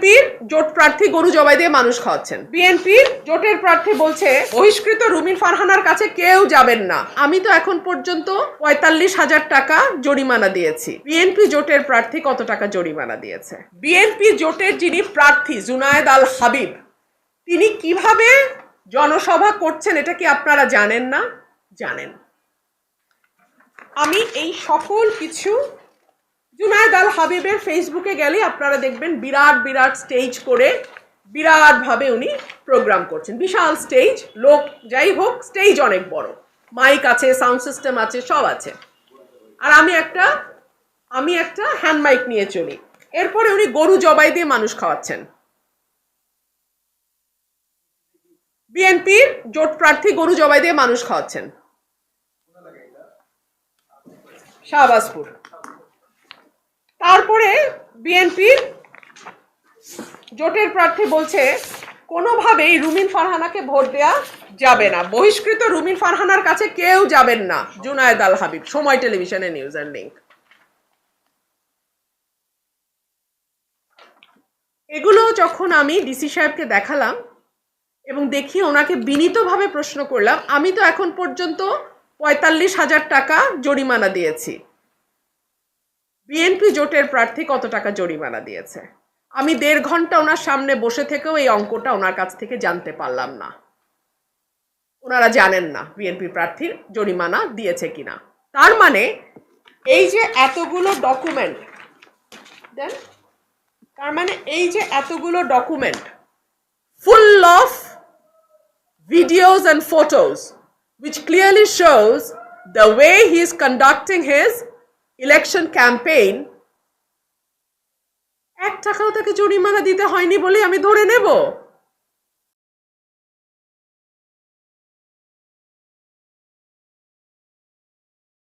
বিএনপির জোট প্রার্থী গরু জবাই দিয়ে মানুষ খাওয়াচ্ছেন। বিএনপির জোটের প্রার্থী বলছে বহিষ্কৃত রুমিন ফারহানার কাছে কেউ যাবেন না। আমি তো এখন পর্যন্ত ৪৫,০০০ টাকা জরিমানা দিয়েছি। বিএনপি জোটের প্রার্থী কত টাকা জরিমানা দিয়েছে? বিএনপি জোটের যিনি প্রার্থী জুনায়েদ আল হাবিব, তিনি কিভাবে জনসভা করছেন এটা কি আপনারা জানেন না? জানেন। আমি এই সকল কিছু জুনায়েদ আল হাবিবের ফেসবুকে গেলে আপনারা দেখবেন বিরাট বিরাট স্টেজ করে বিরাটভাবে উনি প্রোগ্রাম করছেন। বিশাল স্টেজ, লোক যাই হোক, স্টেজ অনেক বড়, মাইক আছে, সাউন্ড সিস্টেম আছে, সব আছে। আর আমি একটা হ্যান্ড মাইক নিয়ে চলি। এরপরে উনি গরু জবাই দিয়ে মানুষ খাওয়াচ্ছেন। বিএনপির জোট প্রার্থী গরু জবাই দিয়ে মানুষ খাওয়াচ্ছেন শাহবাজপুর। তারপরে বিএনপির জোটের প্রার্থী বলছে কোনোভাবেই রুমিন ফারহানাকে ভোট দেয়া যাবে না, বহিষ্কৃত রুমিন ফারহানার কাছে কেউ যাবেন না। জুনায়েদ আল হাবিব, সময় টেলিভিশনের নিউজের লিঙ্ক। এগুলো যখন আমি ডিসি সাহেবকে দেখালাম এবং দেখি ওনাকে বিনীতভাবে প্রশ্ন করলাম, আমি তো এখন পর্যন্ত ৪৫,০০০ টাকা জরিমানা দিয়েছি। বিএনপি জোটের প্রার্থী কত টাকা জরিমানা দিয়েছে? আমি ১.৫ ঘন্টা ওনার সামনে বসে থেকেও এই অঙ্কটা ওনার কাছ থেকে জানতে পারলাম না। ওনারা জানেন না বিএনপি প্রার্থীর জরিমানা দিয়েছে কিনা। তার মানে এই যে এতগুলো ডকুমেন্ট দেন, তার মানে এই যে এতগুলো document full of videos and photos which clearly shows the way he is conducting his election campaign, ১ টাকাও তাকে জরিমানা দিতে হয়নি বলে আমি ধরে নেব।